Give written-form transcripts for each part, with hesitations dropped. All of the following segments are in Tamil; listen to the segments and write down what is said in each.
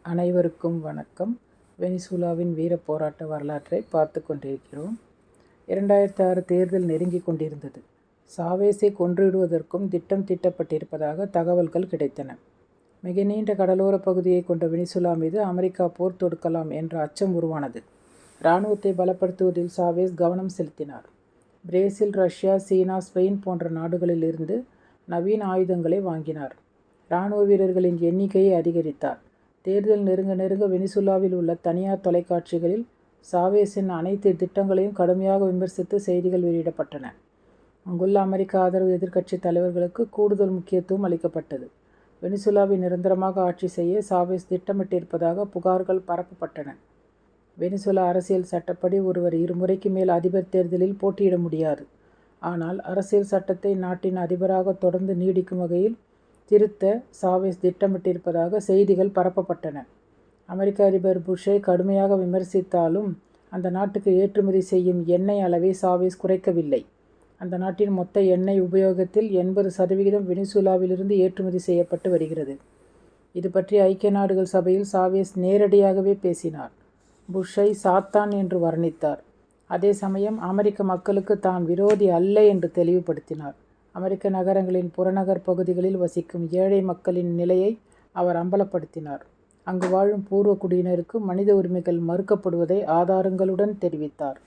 அனைவருக்கும் வணக்கம். வெனிசுலாவின் வீரப் போராட்ட வரலாற்றை பார்த்து கொண்டிருக்கிறோம். 2006 தேர்தல் நெருங்கி கொண்டிருந்தது. சாவேஸை கொன்றுவிடுவதற்கும் திட்டம் தீட்டப்பட்டிருப்பதாக தகவல்கள் கிடைத்தன. மிக நீண்ட கடலோர பகுதியை கொண்ட வெனிசுலா மீது அமெரிக்கா போர் தொடுக்கலாம் என்ற அச்சம் உருவானது. இராணுவத்தை பலப்படுத்துவதில் சாவேஸ் கவனம் செலுத்தினார். பிரேசில், ரஷ்யா, சீனா, ஸ்பெயின் போன்ற நாடுகளில் இருந்து நவீன ஆயுதங்களை வாங்கினார். இராணுவ வீரர்களின் எண்ணிக்கையை அதிகரித்தார். தேர்தல் நெருங்க வெனிசுலாவில் உள்ள தனியார் தொலைக்காட்சிகளில் சாவேஸின் அனைத்து திட்டங்களையும் கடுமையாக விமர்சித்து செய்திகள் வெளியிடப்பட்டன. அங்குள்ள அமெரிக்க ஆதரவு எதிர்க்கட்சி தலைவர்களுக்கு கூடுதல் முக்கியத்துவம் அளிக்கப்பட்டது. வெனிசுலாவை நிரந்தரமாக ஆட்சி செய்ய சாவேஸ் திட்டமிட்டிருப்பதாக புகார்கள் பரப்பப்பட்டன. வெனிசுலா அரசியல் சட்டப்படி ஒருவர் இருமுறைக்கு மேல் அதிபர் தேர்தலில் போட்டியிட முடியாது. ஆனால் அரசியல் சட்டத்தை நாட்டின் அதிபராக தொடர்ந்து நீடிக்கும் வகையில் திருத்த சாவேஸ் திட்டமிட்டிருப்பதாக செய்திகள் பரப்பப்பட்டன. அமெரிக்க அதிபர் புஷ்ஷை கடுமையாக விமர்சித்தாலும் அந்த நாட்டுக்கு ஏற்றுமதி செய்யும் எண்ணெய் அளவை சாவேஸ் குறைக்கவில்லை. அந்த நாட்டின் மொத்த எண்ணெய் உபயோகத்தில் 80% வெனிசுலாவிலிருந்து ஏற்றுமதி செய்யப்பட்டு வருகிறது. இது பற்றி ஐக்கிய நாடுகள் சபையில் சாவேஸ் நேரடியாகவே பேசினார். புஷ்ஷை சாத்தான் என்று வர்ணித்தார். அதே சமயம் அமெரிக்க மக்களுக்கு தான் விரோதி அல்ல என்று தெளிவுபடுத்தினார். அமெரிக்க நகரங்களின் புறநகர் பகுதிகளில் வசிக்கும் ஏழை மக்களின் நிலையை அவர் அம்பலப்படுத்தினார். அங்கு வாழும் பூர்வ குடியினருக்கு மனித உரிமைகள் மறுக்கப்படுவதை ஆதாரங்களுடன் தெரிவித்தார்.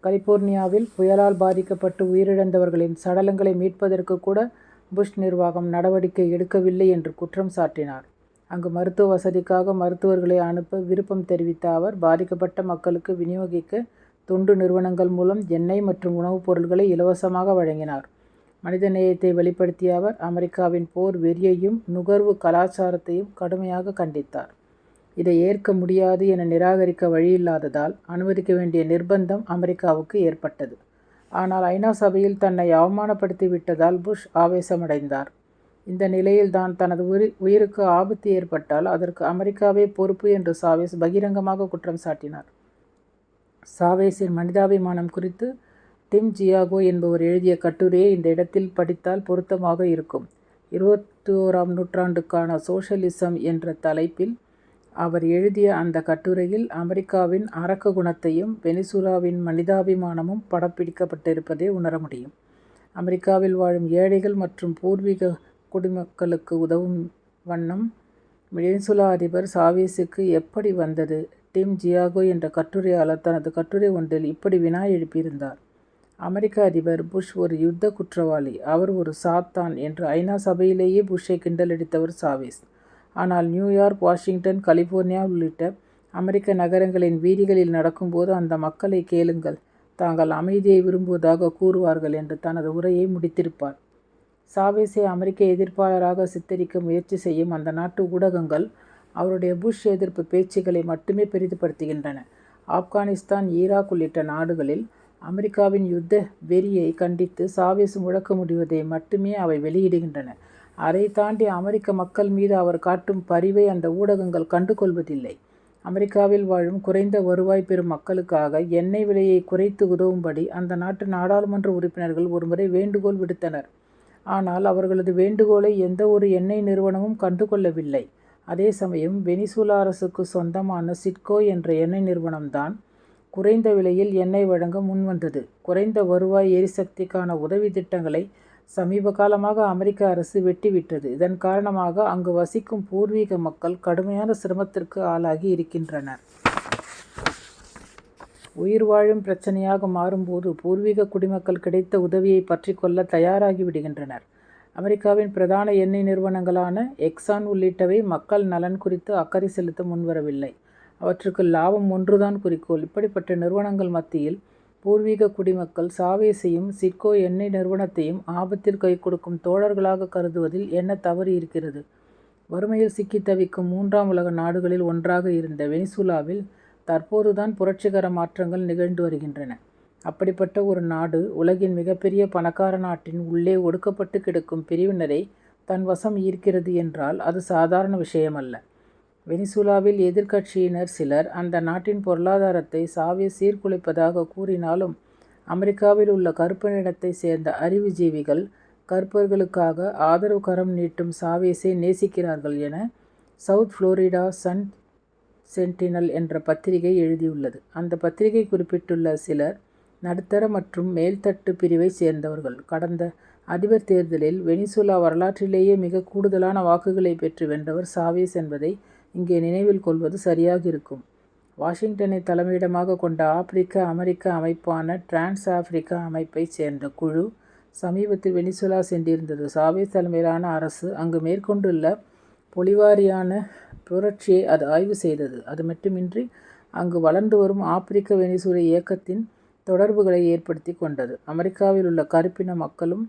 கலிபோர்னியாவில் புயலால் பாதிக்கப்பட்டு உயிரிழந்தவர்களின் சடலங்களை மீட்பதற்கு கூட புஷ் நிர்வாகம் நடவடிக்கை எடுக்கவில்லை என்று குற்றம் சாட்டினார். அங்கு மருத்துவ வசதிக்காக மருத்துவர்களை அனுப்ப விருப்பம் தெரிவித்த அவர் பாதிக்கப்பட்ட மக்களுக்கு விநியோகிக்க தொண்டு நிறுவனங்கள் மூலம் எண்ணெய் மற்றும் உணவுப் பொருட்களை இலவசமாக வழங்கினார். மனித நேயத்தை வெளிப்படுத்திய அவர் அமெரிக்காவின் போர் வெறியையும் நுகர்வு கலாச்சாரத்தையும் கடுமையாக கண்டித்தார். இதை ஏற்க முடியாது என நிராகரிக்க வழியில்லாததால் அனுமதிக்க வேண்டிய நிர்பந்தம் அமெரிக்காவுக்கு ஏற்பட்டது. ஆனால் ஐநா சபையில் தன்னை அவமானப்படுத்தி விட்டதால் புஷ் ஆவேசமடைந்தார். இந்த நிலையில்தான் தனது உயிருக்கு ஆபத்து ஏற்பட்டால் அதற்கு அமெரிக்காவே பொறுப்பு என்று சாவேஸ் பகிரங்கமாக குற்றம் சாட்டினார். சாவேஸின் மனிதாபிமானம் குறித்து டிம் ஜியாகோ என்பவர் எழுதிய கட்டுரையை இந்த இடத்தில் படித்தால் பொருத்தமாக இருக்கும். 21ஆம் நூற்றாண்டுக்கான சோஷலிசம் என்ற தலைப்பில் அவர் எழுதிய அந்த கட்டுரையில் அமெரிக்காவின் அரக்க குணத்தையும் வெனிசுலாவின் மனிதாபிமானமும் படப்பிடிக்கப்பட்டிருப்பதை உணர முடியும். அமெரிக்காவில் வாழும் ஏழைகள் மற்றும் பூர்வீக குடிமக்களுக்கு உதவும் வண்ணம் வெனிசுலா அதிபர் சாவேஸுக்கு எப்படி வந்தது? டிம் ஜியாகோ என்ற கட்டுரையாளர் தனது கட்டுரை ஒன்றில் இப்படி வினா எழுப்பியிருந்தார். அமெரிக்க அதிபர் புஷ் ஒரு யுத்த குற்றவாளி, அவர் ஒரு சாத்தான் என்று ஐநா சபையிலேயே புஷ்ஷை கிண்டலடித்தவர் சாவேஸ். ஆனால் நியூயார்க், வாஷிங்டன், கலிபோர்னியா உள்ளிட்ட அமெரிக்க நகரங்களின் வீதிகளில் நடக்கும்போது அந்த மக்களை கேளுங்கள், தாங்கள் அமைதியை விரும்புவதாக கூறுவார்கள் என்று தனது உரையை முடித்திருப்பார். சாவேஸை அமெரிக்க எதிர்ப்பாளராக சித்தரிக்க முயற்சி செய்யும் அந்த நாட்டு ஊடகங்கள் அவருடைய புஷ் எதிர்ப்பு பேச்சுக்களை மட்டுமே பெரிதுபடுத்துகின்றன. ஆப்கானிஸ்தான், ஈராக் உள்ளிட்ட நாடுகளில் அமெரிக்காவின் யுத்த வெறியை கண்டித்து சாவேஸ் முழக்க முடிவதை மட்டுமே அவை வெளியிடுகின்றன. அதை தாண்டி அமெரிக்க மக்கள் மீது அவர் காட்டும் பரிவை அந்த ஊடகங்கள் கண்டுகொள்வதில்லை. அமெரிக்காவில் வாழும் குறைந்த வருவாய் பெறும் மக்களுக்காக எண்ணெய் விலையை குறைத்து உதவும்படி அந்த நாட்டு நாடாளுமன்ற உறுப்பினர்கள் ஒருமுறை வேண்டுகோள் விடுத்தனர். ஆனால் அவர்களது வேண்டுகோளை எந்த ஒரு எண்ணெய் நிறுவனமும் கண்டுகொள்ளவில்லை. அதே சமயம் வெனிசுலா அரசுக்கு சொந்தமான சிட்கோ என்ற எண்ணெய் நிறுவனம்தான் குறைந்த விலையில் எண்ணெய் வழங்க முன்வந்தது. குறைந்த வருவாய் எரிசக்திக்கான உதவி திட்டங்களை சமீப காலமாக அமெரிக்க அரசு வெட்டிவிட்டது. இதன் காரணமாக அங்கு வசிக்கும் பூர்வீக மக்கள் கடுமையான சிரமத்திற்கு ஆளாகி இருக்கின்றனர். உயிர் வாழும் பிரச்சனையாக மாறும்போது பூர்வீக குடிமக்கள் கிடைத்த உதவியை பற்றி கொள்ள தயாராகி விடுகின்றனர். அமெரிக்காவின் பிரதான எண்ணெய் நிறுவனங்களான எக்ஸான் உள்ளிட்டவை மக்கள் நலன் குறித்து அக்கறை செலுத்த முன்வரவில்லை. அவற்றுக்கு லாபம் ஒன்றுதான் குறிக்கோள். இப்படிப்பட்ட நிறுவனங்கள் மத்தியில் பூர்வீக குடிமக்கள் சாவேஸையும் சிட்கோ எண்ணெய் நிறுவனத்தையும் ஆபத்தில் கை கொடுக்கும் தோழர்களாக கருதுவதில் என்ன தவறு இருக்கிறது? வறுமையில் சிக்கி தவிக்கும் 3ஆம் உலக நாடுகளில் ஒன்றாக இருந்த வெனிசுலாவில் தற்போதுதான் புரட்சிகர மாற்றங்கள் நிகழ்ந்து வருகின்றன. அப்படிப்பட்ட ஒரு நாடு உலகின் மிகப்பெரிய பணக்கார நாட்டின் உள்ளே ஒடுக்கப்பட்டு கிடக்கும் பிரிவினரை தன் வசம் ஈர்க்கிறது என்றால் அது சாதாரண விஷயமல்ல. வெனிசுலாவில் எதிர்க்கட்சியினர் சிலர் அந்த நாட்டின் பொருளாதாரத்தை சாவேஸ் சீர்குலைப்பதாக கூறினாலும் அமெரிக்காவில் உள்ள கருப்பு நிறத்தை சேர்ந்த அறிவுஜீவிகள் கருப்பர்களுக்காக ஆதரவு கரம் நீட்டும் சாவேஸை நேசிக்கிறார்கள் என சவுத் புளோரிடா சன் சென்டினல் என்ற பத்திரிகை எழுதியுள்ளது. அந்த பத்திரிகை குறிப்பிட்டுள்ள சிலர் நடுத்தர மற்றும் மேல்தட்டு பிரிவை சேர்ந்தவர்கள். கடந்த அதிபர் தேர்தலில் வெனிசுலா வரலாற்றிலேயே மிக கூடுதலான வாக்குகளை பெற்று வென்றவர் சாவேஸ் என்பதை இங்கே நினைவில் கொள்வது சரியாக இருக்கும். வாஷிங்டனை தலைமையிடமாக கொண்ட ஆப்பிரிக்க அமெரிக்க அமைப்பான டிரான்ஸ் ஆப்பிரிக்கா அமைப்பைச் சேர்ந்த குழு சமீபத்தில் வெனிசுலா சென்றிருந்தது. சாவேஸ் தலைமையிலான அரசு அங்கு மேற்கொண்டுள்ள பொலிவாரியான புரட்சியை அது ஆய்வு செய்தது. அது மட்டுமின்றி அங்கு வளர்ந்து வரும் ஆப்பிரிக்க வெனிசுலா இயக்கத்தின் தொடர்புகளை ஏற்படுத்தி கொண்டது. அமெரிக்காவில் உள்ள கருப்பின மக்களும்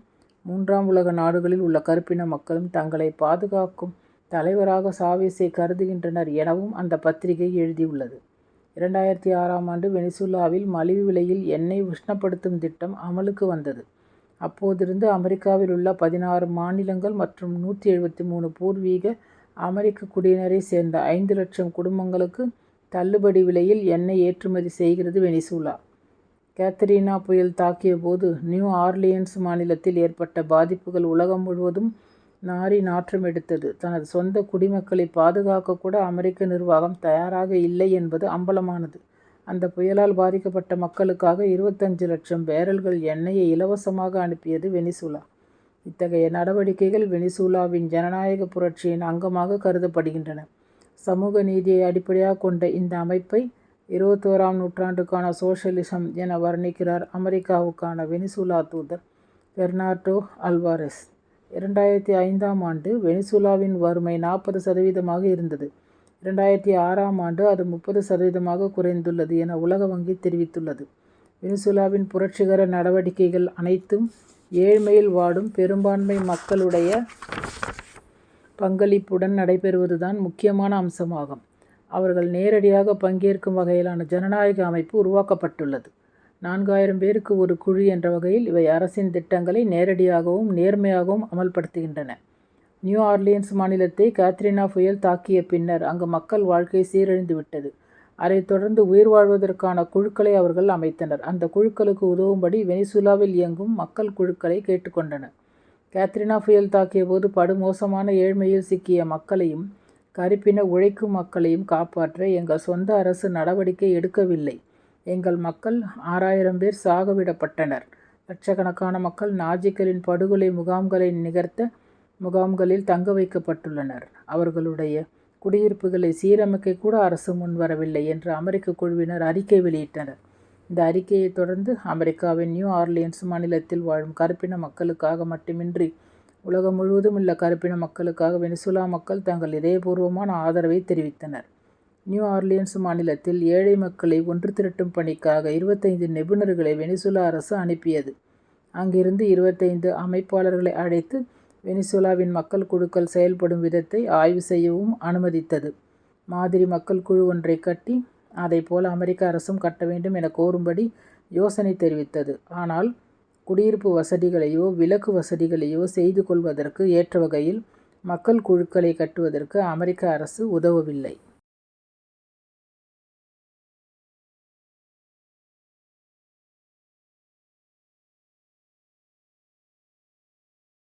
மூன்றாம் உலக நாடுகளில் உள்ள கருப்பின மக்களும் தங்களை பாதுகாக்கும் தலைவராக சாவேஸை கருதுகின்றனர் எனவும் அந்த பத்திரிகை எழுதியுள்ளது. 2006ஆம் ஆண்டு வெனிசுலாவில் மலிவு விலையில் எண்ணெய் உஷ்ணப்படுத்தும் திட்டம் அமலுக்கு வந்தது. அப்போதிருந்து அமெரிக்காவில் உள்ள 16 மாநிலங்கள் மற்றும் 173 பூர்வீக அமெரிக்க குடியினரை சேர்ந்த 5 லட்சம் குடும்பங்களுக்கு தள்ளுபடி விலையில் எண்ணெய் ஏற்றுமதி செய்கிறது வெனிசுலா. கேத்தரீனா புயல் தாக்கிய போது நியூ ஆர்லியன்ஸ் மாநிலத்தில் ஏற்பட்ட பாதிப்புகள் உலகம் முழுவதும் நாறி நாற்றம் எடுத்தது. தனது சொந்த குடிமக்களை பாதுகாக்க கூட அமெரிக்க நிர்வாகம் தயாராக இல்லை என்பது அம்பலமானது. அந்த புயலால் பாதிக்கப்பட்ட மக்களுக்காக 25 லட்சம் பேரல்கள் எண்ணெயை இலவசமாக அனுப்பியது வெனிசுலா. இத்தகைய நடவடிக்கைகள் வெனிசுலாவின் ஜனநாயக புரட்சியின் அங்கமாக கருதப்படுகின்றன. சமூக நீதியை அடிப்படையாக கொண்ட இந்த அமைப்பை 21ஆம் நூற்றாண்டுக்கான சோஷலிசம் என வர்ணிக்கிறார் அமெரிக்காவுக்கான வெனிசுலா தூதர் பெர்னார்டோ அல்வாரெஸ். 2005ஆம் ஆண்டு வெனிசுலாவின் வறுமை 40% இருந்தது. 2006ஆம் ஆண்டு அது 30% குறைந்துள்ளது என உலக வங்கி தெரிவித்துள்ளது. வெனிசுலாவின் புரட்சிகர நடவடிக்கைகள் அனைத்தும் ஏழ்மையில் வாடும் பெரும்பான்மை மக்களுடைய பங்களிப்புடன் நடைபெறுவதுதான் முக்கியமான அம்சமாகும். அவர்கள் நேரடியாக பங்கேற்கும் வகையிலான ஜனநாயக அமைப்பு உருவாக்கப்பட்டுள்ளது. 4000 பேருக்கு ஒரு குழு என்ற வகையில் இவை அரசின் திட்டங்களை நேரடியாகவும் நேர்மையாகவும் அமல்படுத்துகின்றன. நியூ ஆர்லியன்ஸ் மாநிலத்தை கேத்ரினா புயல் தாக்கிய பின்னர் அங்கு மக்கள் வாழ்க்கை சீரழிந்துவிட்டது. அதைத் தொடர்ந்து உயிர் வாழ்வதற்கான குழுக்களை அவர்கள் அமைத்தனர். அந்த குழுக்களுக்கு உதவும்படி வெனிசுலாவில் இயங்கும் மக்கள் குழுக்களை கேட்டுக்கொண்டனர். கேத்ரினா புயல் தாக்கிய போது படுமோசமான ஏழ்மையில் சிக்கிய மக்களையும் கருப்பின உழைக்கும் மக்களையும் காப்பாற்ற எங்கள் சொந்த அரசு நடவடிக்கை எடுக்கவில்லை. எங்கள் மக்கள் 6000 பேர் சாகவிடப்பட்டனர். லட்சக்கணக்கான மக்கள் நாஜிக்களின் படுகொலை முகாம்களை நிகர்த்த முகாம்களில் தங்க வைக்கப்பட்டுள்ளனர். அவர்களுடைய குடியிருப்புகளை சீரமைக்க கூட அரசு முன்வரவில்லை என்று அமெரிக்க குழுவினர் அறிக்கை வெளியிட்டனர். இந்த அறிக்கையை தொடர்ந்து அமெரிக்காவின் நியூ ஆர்லியன்ஸ் மாநிலத்தில் வாழும் கருப்பின மக்களுக்காக மட்டுமின்றி உலகம் முழுவதும் உள்ள கருப்பின மக்களுக்காக வெனிசுலா மக்கள் தங்கள் இதயபூர்வமான ஆதரவை தெரிவித்தனர். நியூ ஆர்லியன்ஸ் மாநிலத்தில் ஏழை மக்களை ஒன்று திரட்டும் பணிக்காக 25 நிபுணர்களை வெனிசுலா அரசு அனுப்பியது. அங்கிருந்து 25 அமைப்பாளர்களை அழைத்து வெனிசுலாவின் மக்கள் குழுக்கள் செயல்படும் விதத்தை ஆய்வு செய்யவும் அனுமதித்தது. மாதிரி மக்கள் குழு ஒன்றை கட்டி அதை போல அமெரிக்க அரசும் கட்ட வேண்டும் என கோரும்படி யோசனை தெரிவித்தது. ஆனால் குடியிருப்பு வசதிகளையோ விலக்கு வசதிகளையோ செய்து கொள்வதற்கு ஏற்ற வகையில் மக்கள் குழுக்களை கட்டுவதற்கு அமெரிக்க அரசு உதவவில்லை.